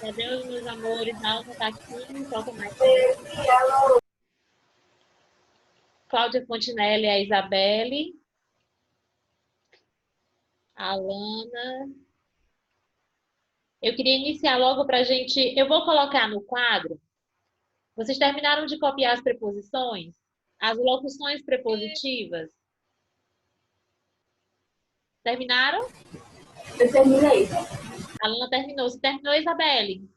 Cadê os meus amores? A Alma tá aqui, falta mais. Cláudia Fontinelli, a Isabelle, a Alana. Eu queria iniciar logo para a gente. Eu vou colocar no quadro. Vocês terminaram de copiar as preposições? As locuções prepositivas? Terminaram? Eu terminei. A Alana terminou. Você terminou, Isabelle?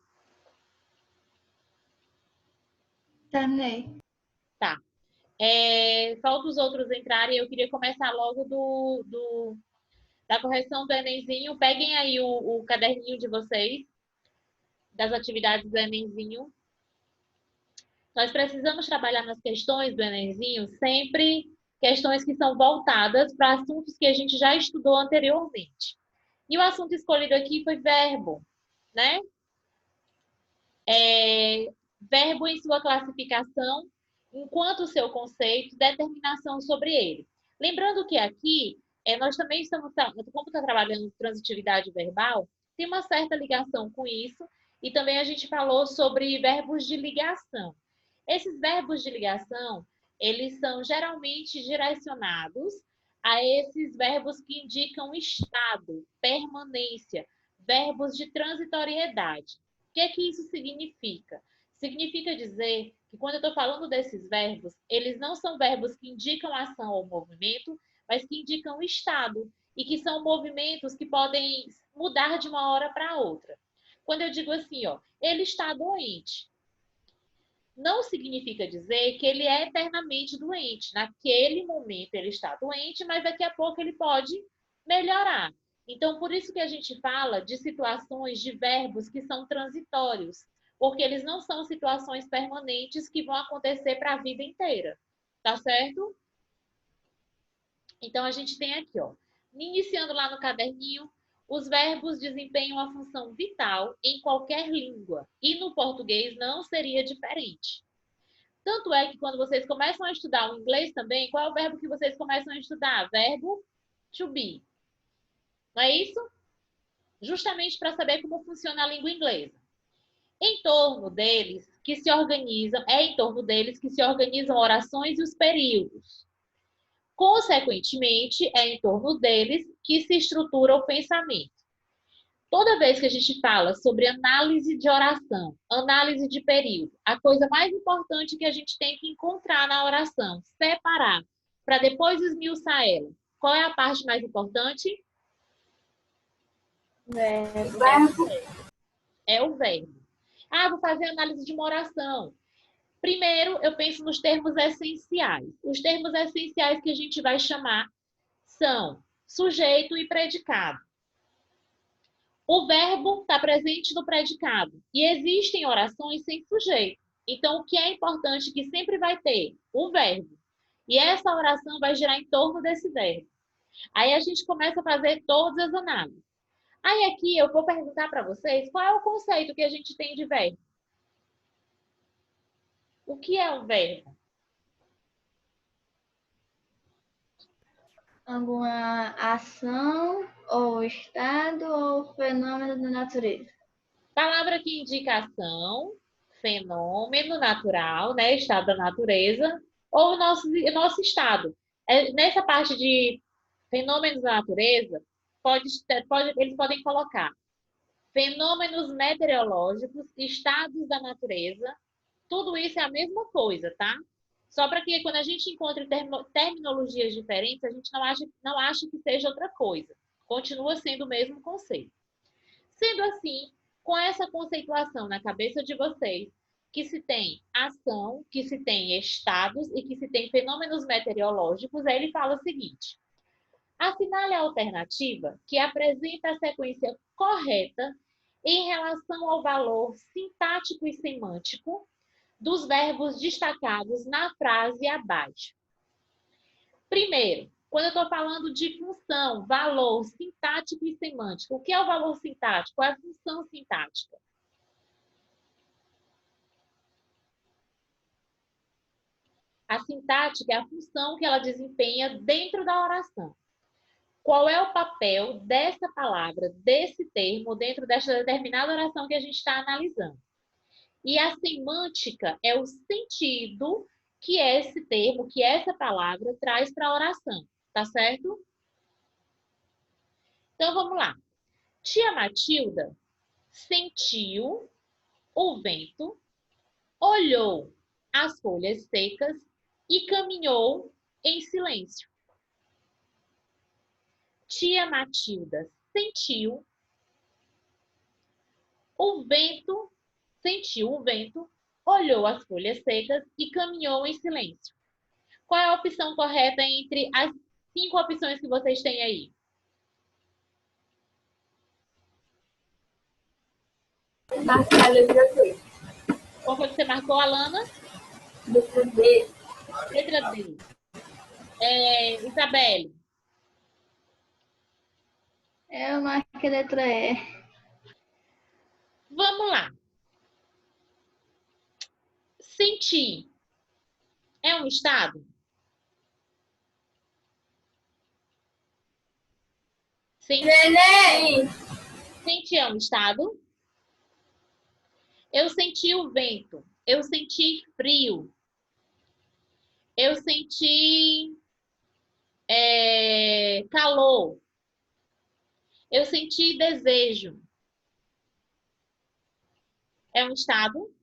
Terminei. Tá. Falta os outros entrarem. Eu queria começar logo da correção do Enemzinho. Peguem aí o caderninho de vocês, das atividades do Enemzinho. Nós precisamos trabalhar nas questões do Enemzinho sempre questões que são voltadas para assuntos que a gente já estudou anteriormente. E o assunto escolhido aqui foi verbo, né? Verbo em sua classificação, enquanto seu conceito, determinação sobre ele. Lembrando que aqui, nós também estamos, como está trabalhando transitividade verbal, tem uma certa ligação com isso, e também a gente falou sobre verbos de ligação. Esses verbos de ligação, eles são geralmente direcionados a esses verbos que indicam estado, permanência, verbos de transitoriedade. O que isso significa? Significa dizer que quando eu estou falando desses verbos, eles não são verbos que indicam ação ou movimento, mas que indicam estado e que são movimentos que podem mudar de uma hora para outra. Quando eu digo assim, ó, ele está doente, não significa dizer que ele é eternamente doente. Naquele momento ele está doente, mas daqui a pouco ele pode melhorar. Então, por isso que a gente fala de situações de verbos que são transitórios, porque eles não são situações permanentes que vão acontecer para a vida inteira. Tá certo? Então, a gente tem aqui, ó, iniciando lá no caderninho, os verbos desempenham uma função vital em qualquer língua, e no português não seria diferente. Tanto é que quando vocês começam a estudar o inglês também, qual é o verbo que vocês começam a estudar? Verbo to be. Não é isso? Justamente para saber como funciona a língua inglesa. Em torno deles que se organizam, em torno deles que se organizam orações e os períodos. Consequentemente, é em torno deles que se estrutura o pensamento. Toda vez que a gente fala sobre análise de oração, análise de período, a coisa mais importante que a gente tem que encontrar na oração, separar, para depois esmiuçar ela. Qual é a parte mais importante? Verbo. É o verbo. Ah, vou fazer análise de uma oração. Primeiro, eu penso nos termos essenciais. Os termos essenciais que a gente vai chamar são sujeito e predicado. O verbo está presente no predicado. E existem orações sem sujeito. Então, o que é importante que sempre vai ter? O verbo. E essa oração vai girar em torno desse verbo. Aí a gente começa a fazer todas as análises. Aí aqui eu vou perguntar para vocês qual é o conceito que a gente tem de verbo. O que é um verbo? Alguma ação, ou estado, ou fenômeno da natureza. Palavra que indica ação, fenômeno natural, né? Estado da natureza, ou o nosso estado. Nessa parte de fenômenos da natureza, eles podem colocar fenômenos meteorológicos, estados da natureza, tudo isso é a mesma coisa, tá? Só para que quando a gente encontre terminologias diferentes, a gente não ache que seja outra coisa. Continua sendo o mesmo conceito. Sendo assim, com essa conceituação na cabeça de vocês, que se tem ação, que se tem estados e que se tem fenômenos meteorológicos, aí ele fala o seguinte: assinale a alternativa que apresenta a sequência correta em relação ao valor sintático e semântico dos verbos destacados na frase abaixo. Primeiro, quando eu estou falando de função, valor sintático e semântico, o que é o valor sintático? Qual é a função sintática? A sintática é a função que ela desempenha dentro da oração. qual é o papel dessa palavra, desse termo, dentro desta determinada oração que a gente está analisando. E a semântica é o sentido que esse termo, que essa palavra traz para a oração, tá certo? Então, vamos lá. Tia Matilda sentiu o vento, olhou as folhas secas e caminhou em silêncio. Tia Matilda sentiu o vento, olhou as folhas secas e caminhou em silêncio. Qual é a opção correta entre as 5 opções que vocês têm aí? Marcar a letra D. Qual foi que você marcou, Alana? Letra D. Letra D. Isabelle. Eu marquei a letra E. Vamos lá. Sentir é um estado? Neném! Sentir é um estado? Eu senti o vento. Eu senti frio. Eu senti calor. Eu senti desejo. É um estado?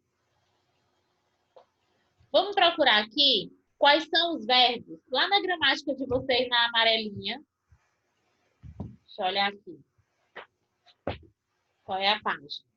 Vamos procurar aqui quais são os verbos. Lá na gramática de vocês, na amarelinha. Deixa eu olhar aqui. Qual é a página?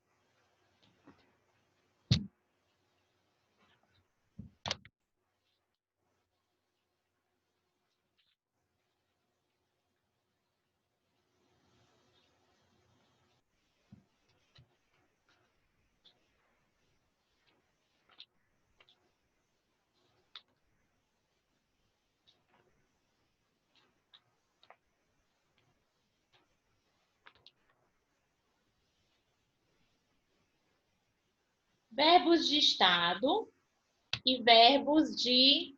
Verbos de estado e verbos de...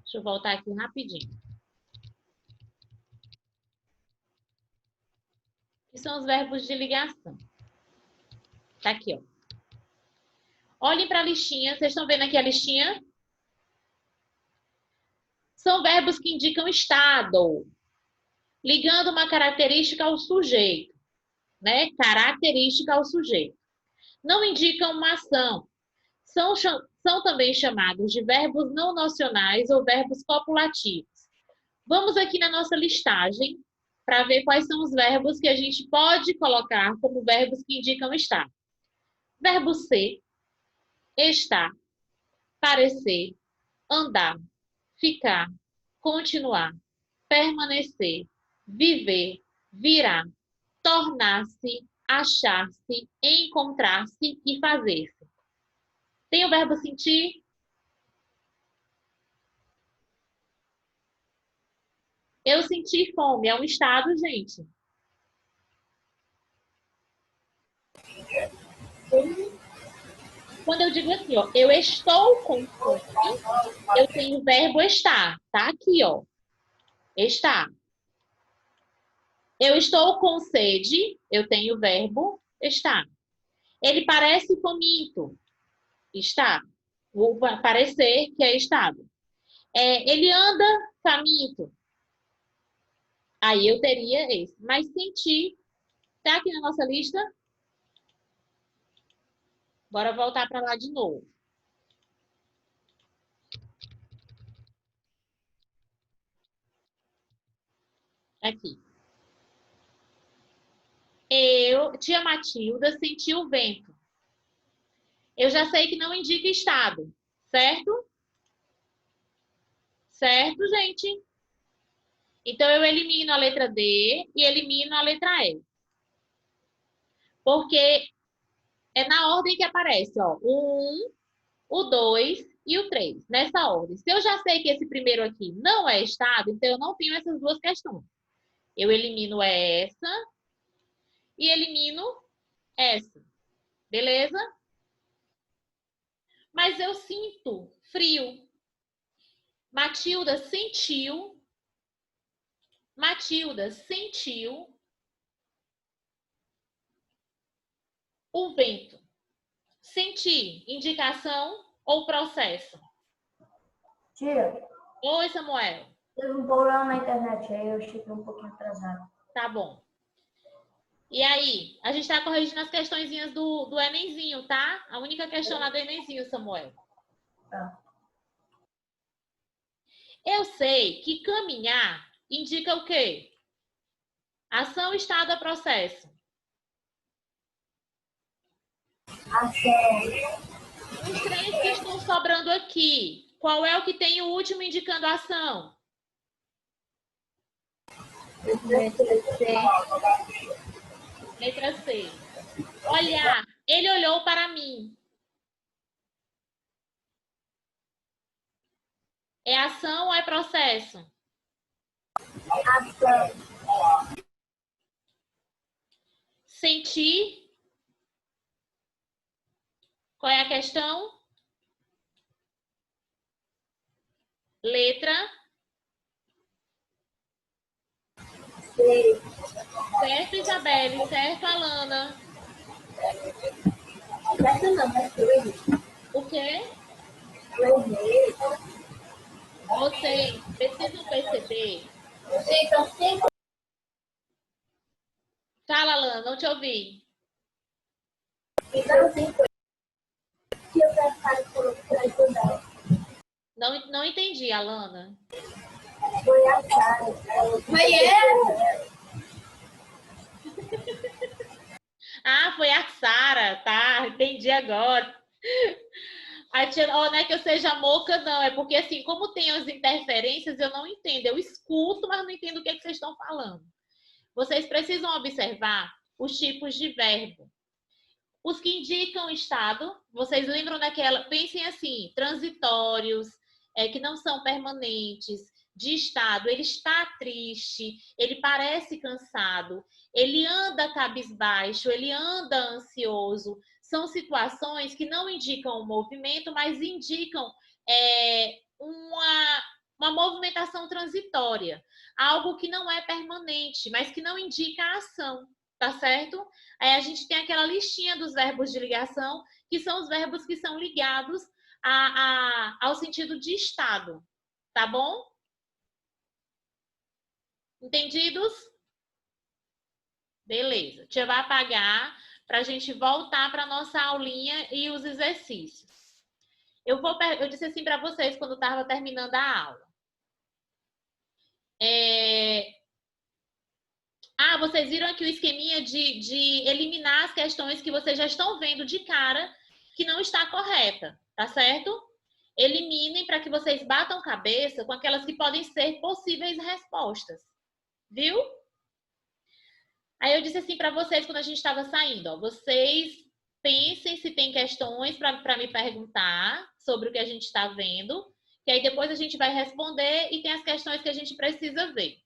Deixa eu voltar aqui rapidinho. Que são os verbos de ligação. Tá aqui, ó. Olhem para a listinha. Vocês estão vendo aqui a listinha? São verbos que indicam estado, ligando uma característica ao sujeito, né? Característica ao sujeito. Não indicam uma ação. São também chamados de verbos não nocionais ou verbos copulativos. Vamos aqui na nossa listagem para ver quais são os verbos que a gente pode colocar como verbos que indicam estado. Verbo ser, estar, parecer, andar, ficar, continuar, permanecer, viver, virar, tornar-se, achar-se, encontrar-se e fazer-se. Tem o verbo sentir? Eu senti fome. É um estado, gente. Quando eu digo assim, ó, eu estou com fome, eu tenho o verbo estar. Tá aqui, ó. Estar. Eu estou com sede, eu tenho o verbo estar. Ele parece faminto. Está. Vou parecer que é estado. Ele anda faminto. Aí eu teria esse. Mas sentir, tá aqui na nossa lista? Bora voltar para lá de novo. Aqui. Tia Matilda, sentiu o vento. Eu já sei que não indica estado, certo? Certo, gente? Então, eu elimino a letra D e elimino a letra E. Porque é na ordem que aparece, ó. O 1, o 2 e o 3. Nessa ordem. Se eu já sei que esse primeiro aqui não é estado, então eu não tenho essas duas questões. Eu elimino essa e elimino essa. Beleza? Mas eu sinto frio. Matilda sentiu Matilda sentiu o vento. Sentir, indicação ou processo? Tia, Oi, Samuel. teve um problema na internet aí, eu cheguei um pouquinho atrasado. Tá bom. E aí? A gente tá corrigindo as questõezinhas do Enemzinho, tá? A única questão lá do Enemzinho, Samuel. Tá. Eu sei que caminhar indica o quê? Ação, estado ou processo? Ação. Os três que estão sobrando aqui, qual é o que tem o último indicando ação? Letra C. Letra C. Olhar. Ele olhou para mim. É ação ou é processo? Ação. Sentir. Qual é a questão? Letra. C. Certo, Isabelle? Certo, Alana? Certo não, mas eu errei. O quê? Eu errei. Vocês precisam perceber. Gente, eu sempre... Fala, Alana, não te ouvi. Então, sim, foi que eu preparo para ajudar. Não entendi, Alana. Foi a Sara. Foi eu? Ah, foi a Sara, tá? Entendi agora. A tia, não é que eu seja moca, não. É porque, assim, como tem as interferências, eu não entendo. Eu escuto, mas não entendo o que, é que vocês estão falando. Vocês precisam observar os tipos de verbo. Os que indicam estado, vocês lembram daquela... Pensem assim, transitórios, que não são permanentes, de estado. Ele está triste, ele parece cansado, ele anda cabisbaixo, ele anda ansioso. São situações que não indicam um movimento, mas indicam uma movimentação transitória. Algo que não é permanente, mas que não indica a ação, tá certo? Aí a gente tem aquela listinha dos verbos de ligação, que são os verbos que são ligados ao sentido de estado, tá bom? Entendidos? Beleza. Tia vai apagar para a gente voltar para nossa aulinha e os exercícios. Eu disse assim para vocês quando estava terminando a aula. Vocês viram aqui o esqueminha de eliminar as questões que vocês já estão vendo de cara que não está correta, tá certo? Eliminem para que vocês batam cabeça com aquelas que podem ser possíveis respostas. Viu? Aí eu disse assim para vocês quando a gente estava saindo, ó, vocês pensem se tem questões para me perguntar sobre o que a gente está vendo, que aí depois a gente vai responder e tem as questões que a gente precisa ver.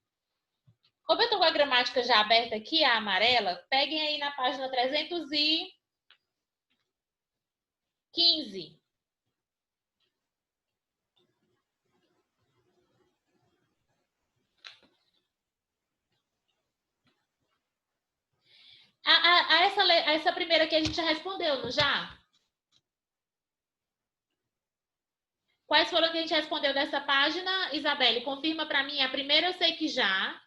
Como eu estou com a gramática já aberta aqui, a amarela, peguem aí na página 315. Essa primeira aqui a gente já respondeu, não já? Quais foram que a gente respondeu dessa página, Isabelle? Confirma para mim. A primeira eu sei que já.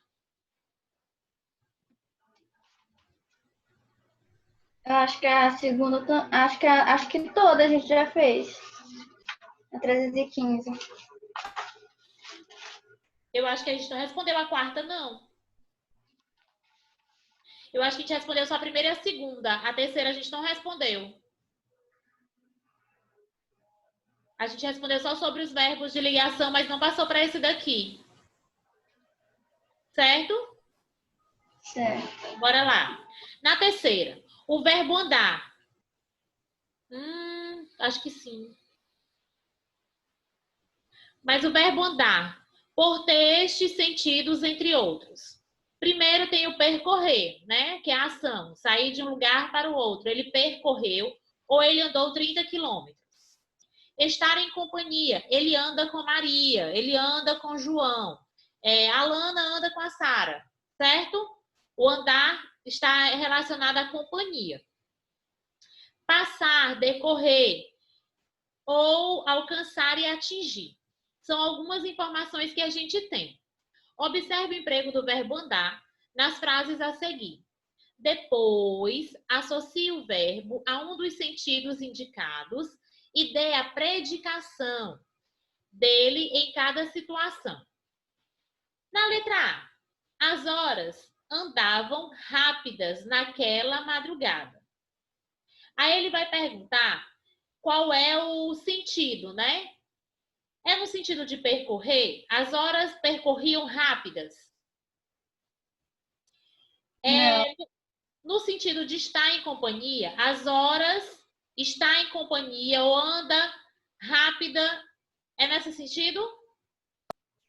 Eu acho que a segunda, acho que toda a gente já fez. A 315. Eu acho que a gente não respondeu a quarta, não. Eu acho que a gente respondeu só a primeira e a segunda. A terceira a gente não respondeu. A gente respondeu só sobre os verbos de ligação, mas não passou para esse daqui. Certo? Certo. Bora lá. Na terceira, o verbo andar. Acho que sim. Mas o verbo andar, por ter estes sentidos, entre outros. Primeiro tem o percorrer, né? Que é a ação, sair de um lugar para o outro. Ele percorreu ou ele andou 30 quilômetros. Estar em companhia, ele anda com Maria, ele anda com João. A Lana anda com a Sara, certo? O andar está relacionado à companhia. Passar, decorrer ou alcançar e atingir. São algumas informações que a gente tem. Observe o emprego do verbo andar nas frases a seguir. Depois, associe o verbo a um dos sentidos indicados e dê a predicação dele em cada situação. Na letra A, as horas andavam rápidas naquela madrugada. Aí ele vai perguntar qual é o sentido, né? É no sentido de percorrer? As horas percorriam rápidas? No sentido de estar em companhia, as horas está em companhia ou anda rápida, é nesse sentido?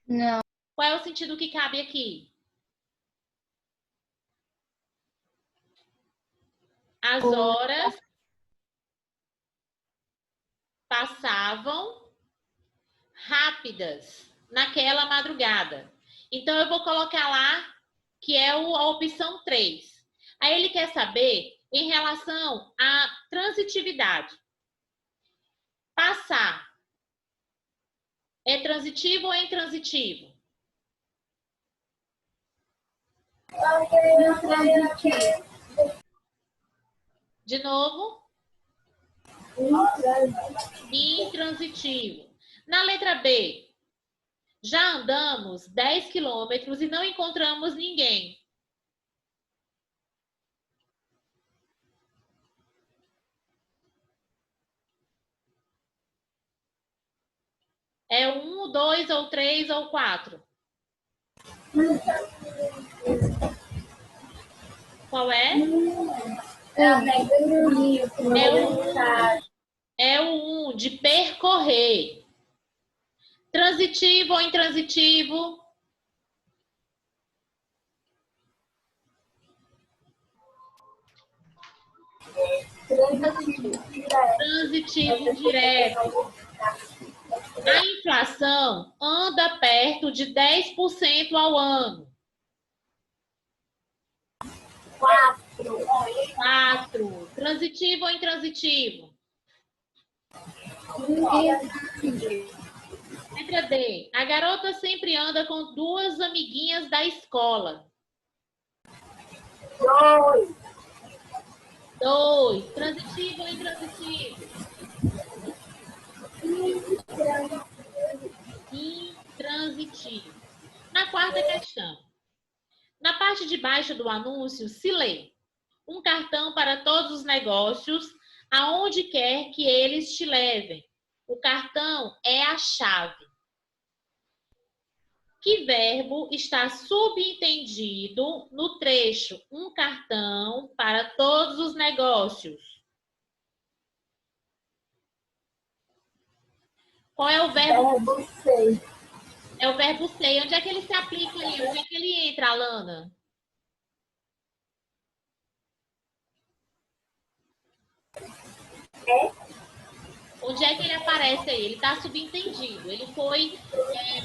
Não. Qual é o sentido que cabe aqui? As horas passavam rápidas naquela madrugada. Então, eu vou colocar lá que é a opção 3. Aí ele quer saber em relação à transitividade. Passar é transitivo ou intransitivo? Intransitivo. De novo? Intransitivo. Na letra B, já andamos 10 quilômetros e não encontramos ninguém. É 1, 2 ou 3 ou 4? Qual é? É o 1 de percorrer. Transitivo ou intransitivo? Transitivo direto. A inflação anda perto de 10% ao ano. 4. Transitivo ou intransitivo? Letra D. A garota sempre anda com 2 amiguinhas da escola. 2. Transitivo ou intransitivo? Intransitivo. Na quarta questão. Na parte de baixo do anúncio se lê: um cartão para todos os negócios, aonde quer que eles te levem. O cartão é a chave. Que verbo está subentendido no trecho um cartão para todos os negócios? Qual é o verbo? Verbo ser. É o verbo ser. Onde é que ele se aplica aí? Onde é que ele entra, Alana? Onde é que ele aparece aí? Ele está subentendido. Ele foi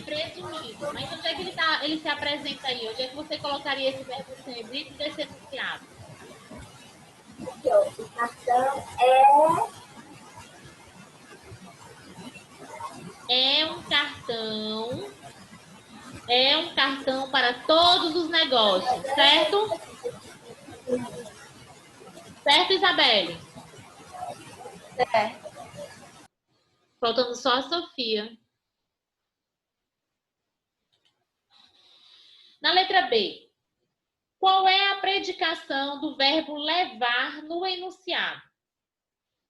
presumido. Mas onde é que ele se apresenta aí? Onde é que você colocaria esse verbo ser dentro desse enunciado? O cartão é um cartão para todos os negócios, certo? Certo, Isabelle? certo. Faltando só a Sofia. Na letra B, qual é a predicação do verbo levar no enunciado?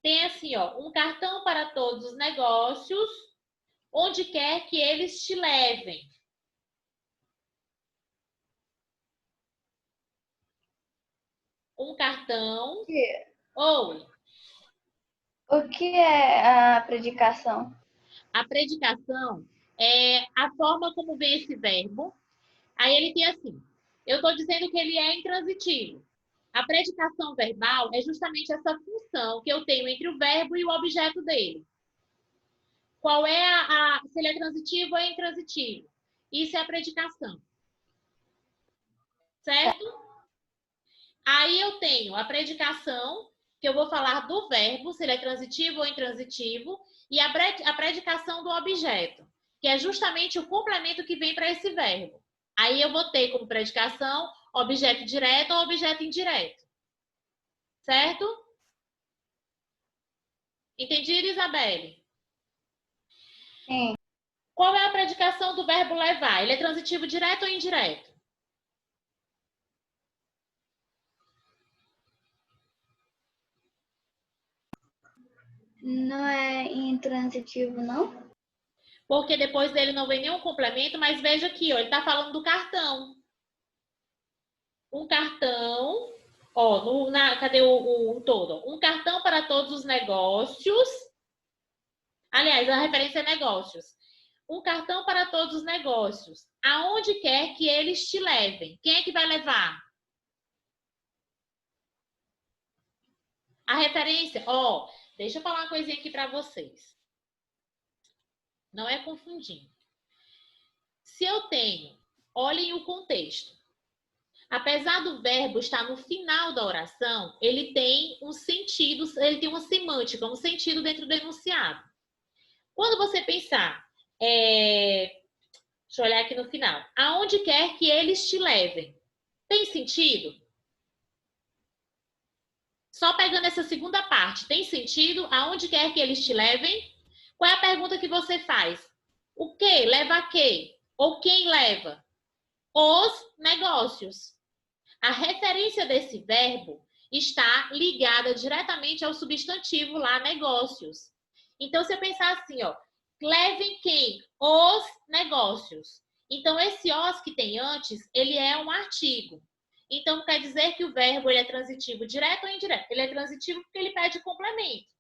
Tem assim, ó, um cartão para todos os negócios, onde quer que eles te levem. Um cartão. Ou O que é a predicação? a predicação é a forma como vem esse verbo. Aí ele tem assim, eu estou dizendo que ele é intransitivo. A predicação verbal é justamente essa função que eu tenho entre o verbo e o objeto dele. Qual é se ele é transitivo ou é intransitivo? Isso é a predicação. Certo? Aí eu tenho a predicação, que eu vou falar do verbo, se ele é transitivo ou intransitivo, e a predicação do objeto, que é justamente o complemento que vem para esse verbo. Aí eu vou ter como predicação objeto direto ou objeto indireto. Certo? Entendido, Isabelle? Sim. Qual é a predicação do verbo levar? Ele é transitivo direto ou indireto? Não é intransitivo, não? Porque depois dele não vem nenhum complemento, mas veja aqui, ó, ele está falando do cartão. Um cartão, ó, cadê o todo? Um cartão para todos os negócios. Aliás, a referência é negócios. Um cartão para todos os negócios. Aonde quer que eles te levem. Quem é que vai levar? A referência, ó, deixa eu falar uma coisinha aqui para vocês. Não é confundindo. Se eu tenho, olhem o contexto. Apesar do verbo estar no final da oração, ele tem um sentido, ele tem uma semântica, um sentido dentro do enunciado. Quando você pensar, deixa eu olhar aqui no final, aonde quer que eles te levem, tem sentido? Só pegando essa segunda parte, tem sentido? Aonde quer que eles te levem? Qual é a pergunta que você faz? O que? Leva a quê? Ou quem leva? Os negócios. A referência desse verbo está ligada diretamente ao substantivo lá, negócios. Então, se eu pensar assim, ó, levem quem? Os negócios. Então, esse os que tem antes, ele é um artigo. Então, quer dizer que o verbo ele é transitivo direto ou indireto? Ele é transitivo porque ele pede complemento.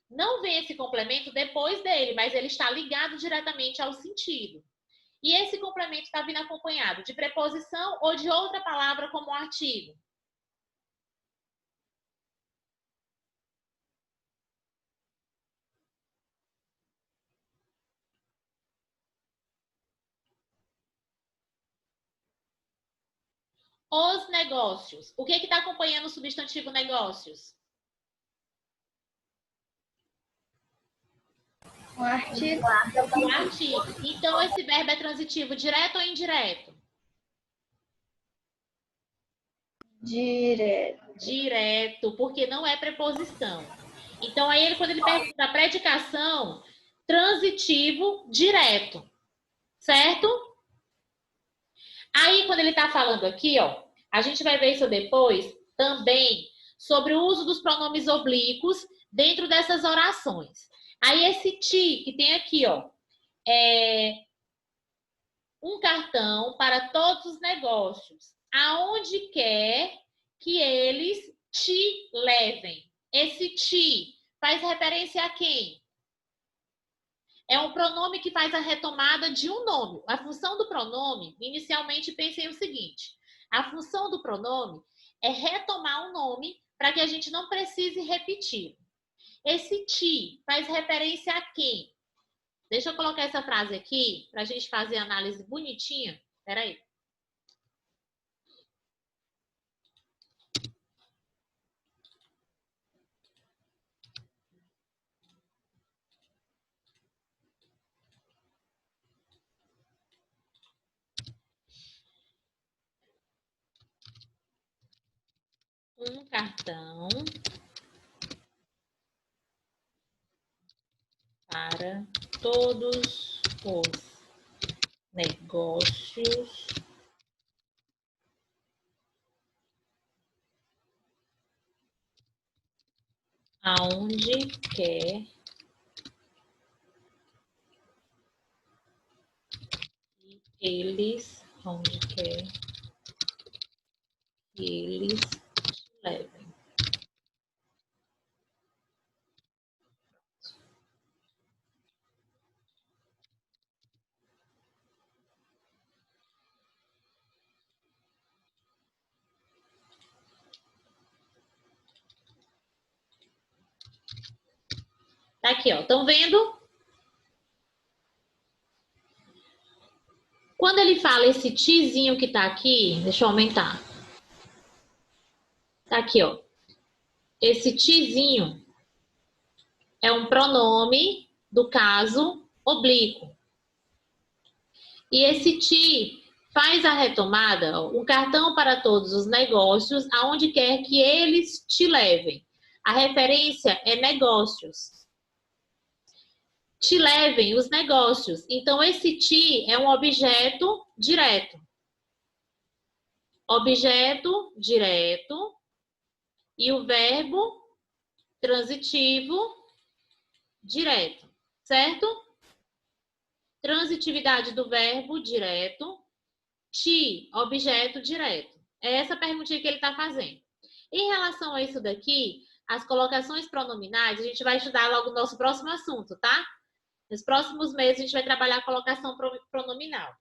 Não vem esse complemento depois dele, mas ele está ligado diretamente ao sentido. E esse complemento está vindo acompanhado de preposição ou de outra palavra como artigo. Os negócios. O que está acompanhando o substantivo negócios? Um artigo. O artigo. Então, esse verbo é transitivo direto ou indireto? Direto. Direto, porque não é preposição. Então, aí, quando ele pergunta a predicação, transitivo direto. Certo? Aí, quando ele está falando aqui, ó, a gente vai ver isso depois também sobre o uso dos pronomes oblíquos dentro dessas orações. Aí, esse ti que tem aqui, ó, é um cartão para todos os negócios, aonde quer que eles te levem. Esse ti faz referência a quem? É um pronome que faz a retomada de um nome. A função do pronome, inicialmente pensem o seguinte: a função do pronome é retomar um nome para que a gente não precise repetir. Esse ti faz referência a quem? Deixa eu colocar essa frase aqui para a gente fazer a análise bonitinha. Espera aí. Um cartão para todos os negócios aonde quer que eles, onde quer que eles te levem. Tá aqui, ó. Estão vendo? ele fala esse tizinho que tá aqui, deixa eu aumentar. Tá aqui, ó. Esse tizinho é um pronome do caso oblíquo. E esse ti faz a retomada, ó, um cartão para todos os negócios, aonde quer que eles te levem. A referência é negócios. Te levem os negócios. Então, esse ti é um objeto direto. Objeto direto e o verbo transitivo direto, certo? Transitividade do verbo direto, ti, objeto direto. É essa perguntinha que ele está fazendo. Em relação a isso daqui, as colocações pronominais, a gente vai estudar logo no nosso próximo assunto, tá? Nos próximos meses a gente vai trabalhar a colocação pronominal.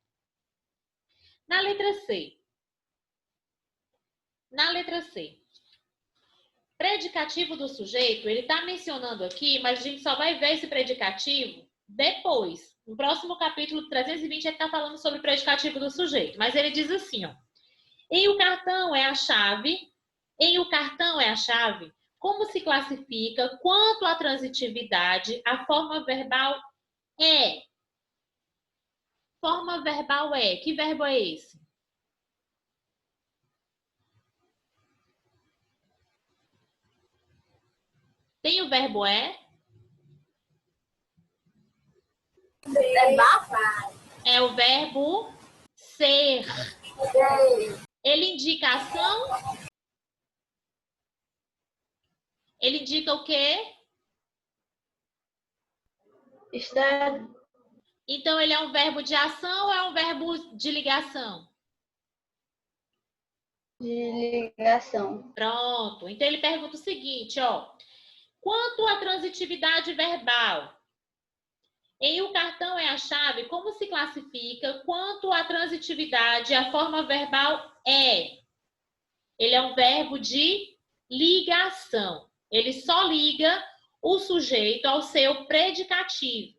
Na letra C. Na letra C. Predicativo do sujeito, ele está mencionando aqui, mas a gente só vai ver esse predicativo depois. No próximo capítulo 320, ele está falando sobre o predicativo do sujeito. Mas ele diz assim, ó. Em o cartão é a chave. Em o cartão é a chave. Como se classifica quanto à transitividade, a forma verbal é. Forma verbal é. Que verbo é esse? Tem o verbo é? É o verbo ser. Ele indica ação? Ele indica o quê? Está Então, ele é um verbo de ação ou é um verbo de ligação? de ligação. Pronto. Então, ele pergunta o seguinte, ó. Quanto à transitividade verbal? Em o cartão é a chave, como se classifica quanto à transitividade, a forma verbal é? Ele é um verbo de ligação. Ele só liga o sujeito ao seu predicativo.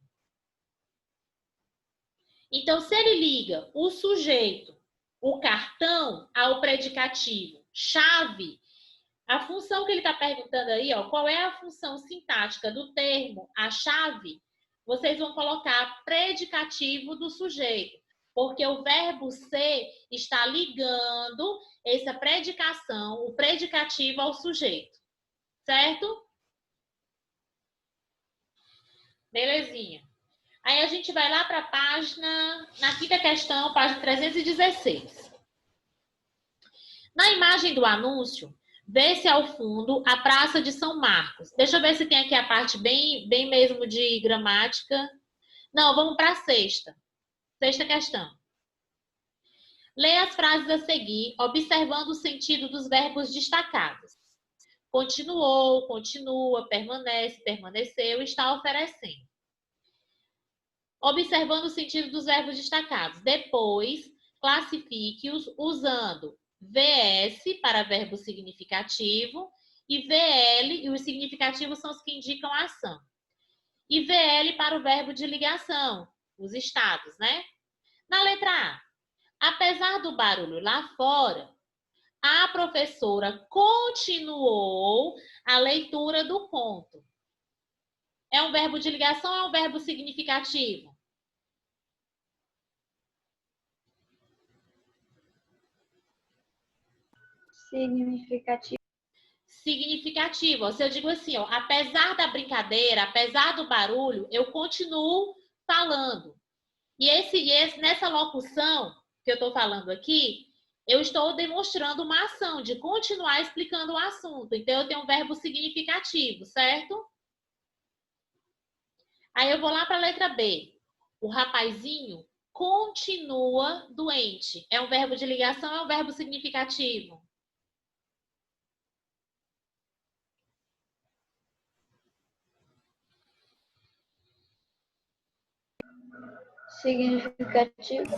Então, se ele liga o sujeito, o cartão, ao predicativo chave, a função que ele está perguntando aí, ó, qual é a função sintática do termo, a chave, vocês vão colocar predicativo do sujeito, porque o verbo ser está ligando essa predicação, o predicativo ao sujeito, certo? Belezinha. Aí a gente vai lá para a página, na quinta questão, página 316. Na imagem do anúncio, vê-se ao fundo a Praça de São Marcos. Deixa eu ver se tem aqui a parte bem mesmo de gramática. Não, vamos para a sexta. Sexta questão. Leia as frases a seguir, observando o sentido dos verbos destacados. Continuou, continua, permanece, permaneceu, está oferecendo. Observando o sentido dos verbos destacados. Depois, classifique-os usando VS para verbo significativo e VL, e os significativos são os que indicam a ação. E VL para o verbo de ligação, os estados, né? Na letra A, apesar do barulho lá fora, a professora continuou a leitura do conto. É um verbo de ligação ou é um verbo significativo? Significativo. Significativo. Se eu digo assim, ó, apesar da brincadeira, apesar do barulho, eu continuo falando. E nessa locução que eu estou falando aqui, eu estou demonstrando uma ação de continuar explicando o assunto. Então, eu tenho um verbo significativo, certo? Aí eu vou lá para a letra B. O rapazinho continua doente. É um verbo de ligação ou é um verbo significativo? Significativo.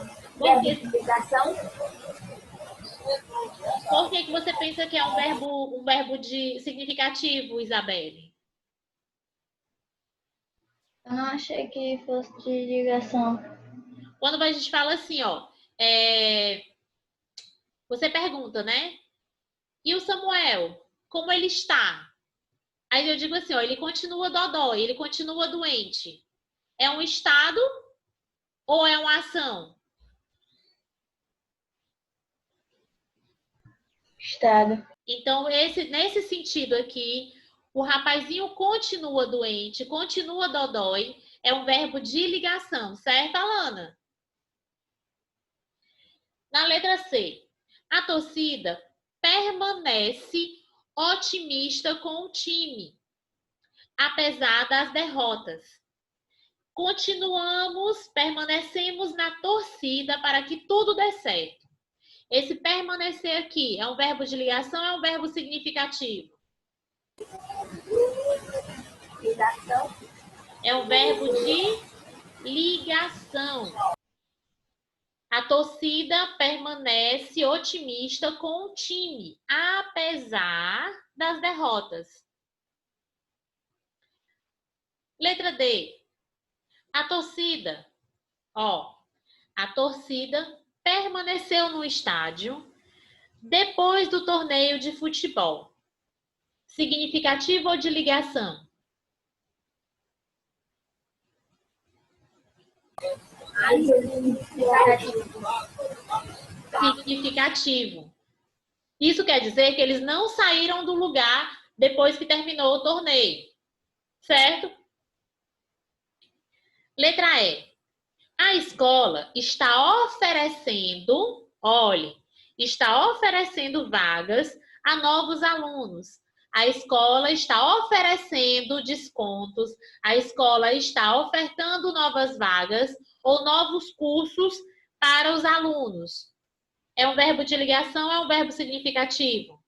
Por que você pensa que é um verbo de significativo, Isabelle? Eu não achei que fosse de ligação. Quando a gente fala assim, ó, Você pergunta, né? E o Samuel, como ele está? Aí eu digo assim, ó, ele continua dodói, ele continua doente. É um estado ou é uma ação? Estado. Então, nesse sentido aqui, o rapazinho continua doente, continua dodói, é um verbo de ligação, certo, Alana? Na letra C, a torcida permanece otimista com o time, apesar das derrotas. Continuamos, permanecemos na torcida para que tudo dê certo. Esse permanecer aqui é um verbo de ligação ou é um verbo significativo? Ligação. É um verbo de ligação. A torcida permanece otimista com o time, apesar das derrotas. Letra D. A torcida permaneceu no estádio depois do torneio de futebol. Significativo ou de ligação? Significativo. Isso quer dizer que eles não saíram do lugar depois que terminou o torneio, certo? Letra E. A escola está oferecendo, está oferecendo vagas a novos alunos. A escola está oferecendo descontos, a escola está ofertando novas vagas ou novos cursos para os alunos. É um verbo de ligação ou é um verbo significativo?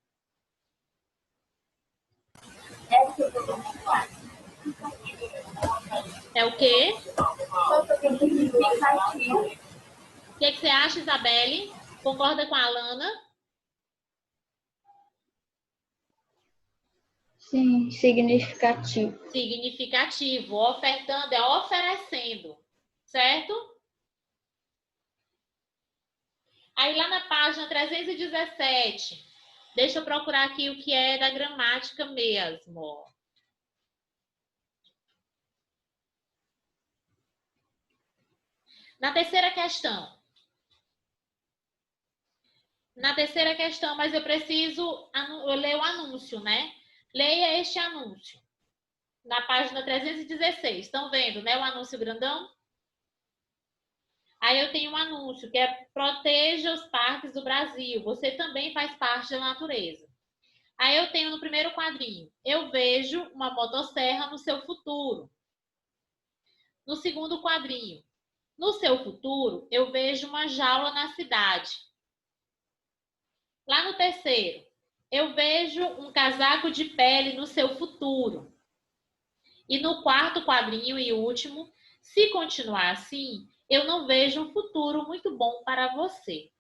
É o quê? O que você acha, Isabelle? Concorda com a Alana? Sim, significativo. Significativo. Ofertando é oferecendo, certo? Aí lá na página 317, deixa eu procurar aqui o que é da gramática mesmo. Na terceira questão, mas eu preciso ler o anúncio, né? Leia este anúncio. Na página 316. Estão vendo, né? O anúncio grandão? Aí eu tenho um anúncio que é proteja os parques do Brasil. Você também faz parte da natureza. Aí eu tenho no primeiro quadrinho, eu vejo uma motosserra no seu futuro. No segundo quadrinho, no seu futuro, eu vejo uma jaula na cidade. Lá no terceiro, eu vejo um casaco de pele no seu futuro. E no quarto quadrinho e último, se continuar assim, eu não vejo um futuro muito bom para você.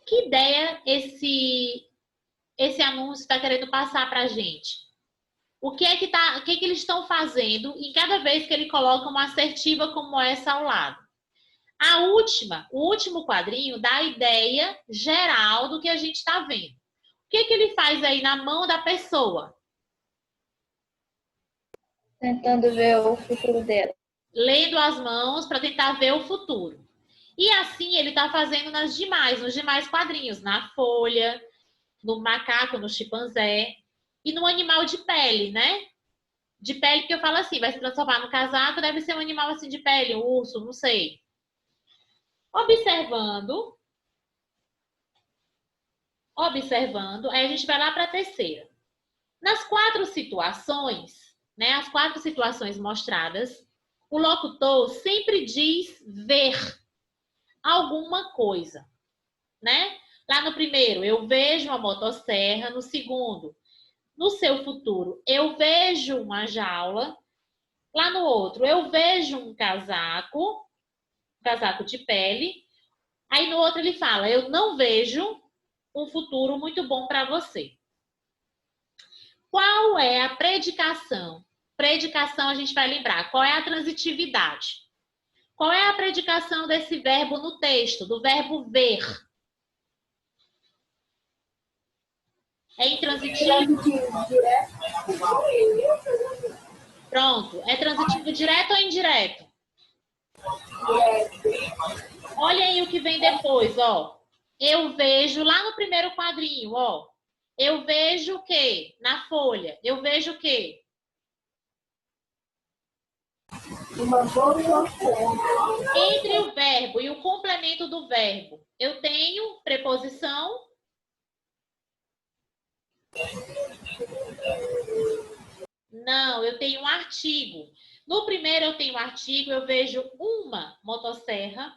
Que ideia esse anúncio está querendo passar para a gente? O que é que eles estão fazendo em cada vez que ele coloca uma assertiva como essa ao lado? O último quadrinho dá a ideia geral do que a gente está vendo. O que ele faz aí na mão da pessoa? Tentando ver o futuro dela. Lendo as mãos para tentar ver o futuro. E assim ele está fazendo nos demais quadrinhos, na folha, no macaco, no chimpanzé e no animal de pele, né? De pele que eu falo assim, vai se transformar no casaco, deve ser um animal assim de pele, um urso, não sei. Observando, aí a gente vai lá para a terceira. Nas quatro situações, né, as quatro situações mostradas, o locutor sempre diz ver alguma coisa, né? Lá no primeiro, eu vejo uma motosserra. No segundo, no seu futuro, eu vejo uma jaula. Lá no outro, eu vejo um casaco de pele. Aí no outro ele fala, eu não vejo um futuro muito bom para você. Qual é a predicação? Predicação a gente vai lembrar. Qual é a transitividade? Qual é a predicação desse verbo no texto, do verbo ver? É intransitivo? Pronto. É transitivo direto ou indireto? Olha aí o que vem depois, ó. Eu vejo lá no primeiro quadrinho, ó. Eu vejo o quê? Na folha. Eu vejo o quê? Uma motosserra. Entre o verbo e o complemento do verbo, eu tenho preposição? Não, eu tenho um artigo. No primeiro eu tenho um artigo, eu vejo uma motosserra.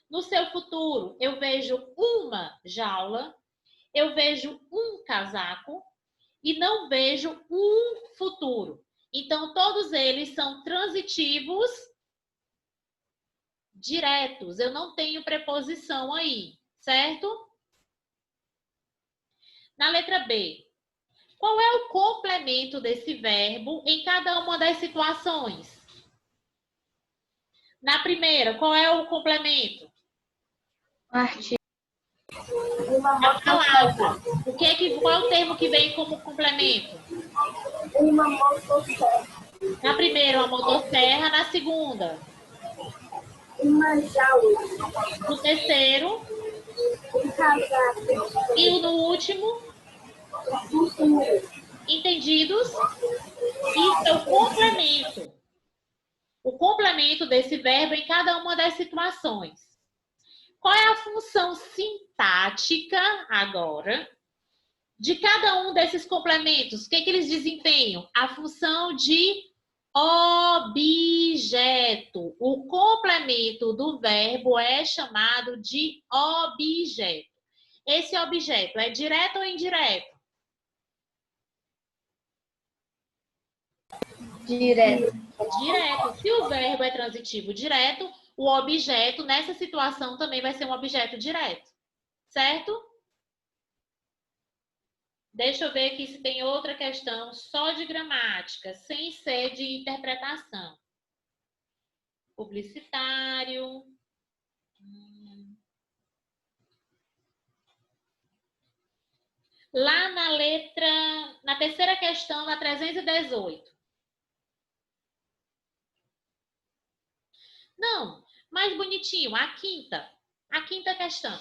No seu futuro, eu vejo uma jaula. Eu vejo um casaco. E não vejo um futuro. Então, todos eles são transitivos diretos. Eu não tenho preposição aí, certo? Na letra B, qual é o complemento desse verbo em cada uma das situações? Na primeira, qual é o complemento? Artigo. A palavra. Qual é o termo que vem como complemento? Uma motosserra. Na primeira, uma motosserra. Na segunda, Uma jaula. no terceiro, Um casaco. e no último, entendidos? Isso é o complemento. O complemento desse verbo em cada uma das situações. Qual é a função sintática, agora, de cada um desses complementos? O que eles desempenham? A função de objeto. O complemento do verbo é chamado de objeto. Esse objeto é direto ou indireto? Direto. Direto. Se o verbo é transitivo direto, o objeto, nessa situação, também vai ser um objeto direto. Certo? Deixa eu ver aqui se tem outra questão só de gramática, sem ser de interpretação. Publicitário. Lá na terceira questão, na 318. Não, mais bonitinho, a quinta questão.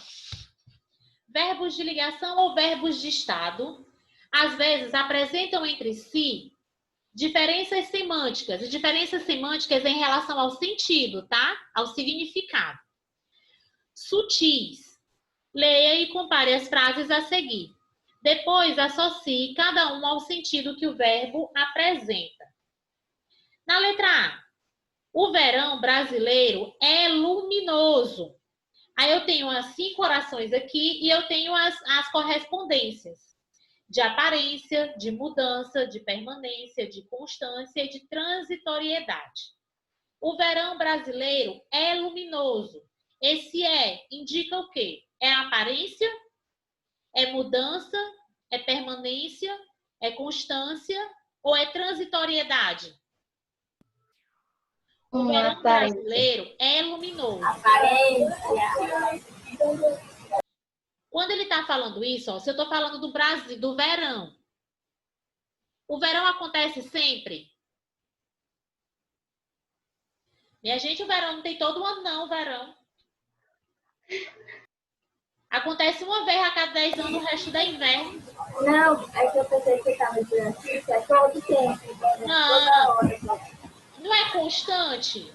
Verbos de ligação ou verbos de estado, às vezes apresentam entre si diferenças semânticas, e diferenças semânticas em relação ao sentido, tá? Ao significado. Sutis. Leia e compare as frases a seguir. Depois, associe cada um ao sentido que o verbo apresenta. Na letra A, o verão brasileiro é luminoso. Aí eu tenho as 5 orações aqui e eu tenho as correspondências de aparência, de mudança, de permanência, de constância e de transitoriedade. O verão brasileiro é luminoso. Esse indica o quê? É aparência? É mudança? É permanência? É constância? Ou é transitoriedade? O verão brasileiro é luminoso. Aparência. Quando ele está falando isso, ó, se eu estou falando do Brasil, do verão, o verão acontece sempre? Minha gente, o verão não tem todo ano, não, o verão. Acontece uma vez a cada 10 anos, o resto é inverno. Não, é que eu pensei que estava dizendo assim, que é todo tempo. Não é constante?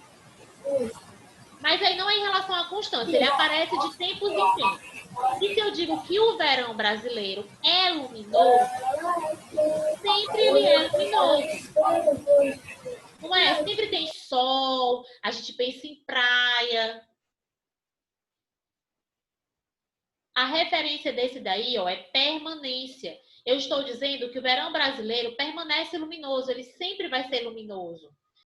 Mas aí não é em relação à constância, ele aparece de tempos em tempos. E se eu digo que o verão brasileiro é luminoso, sempre ele é luminoso. Não é? Sempre tem sol, a gente pensa em praia. A referência desse daí, ó, é permanência. Eu estou dizendo que o verão brasileiro permanece luminoso, ele sempre vai ser luminoso.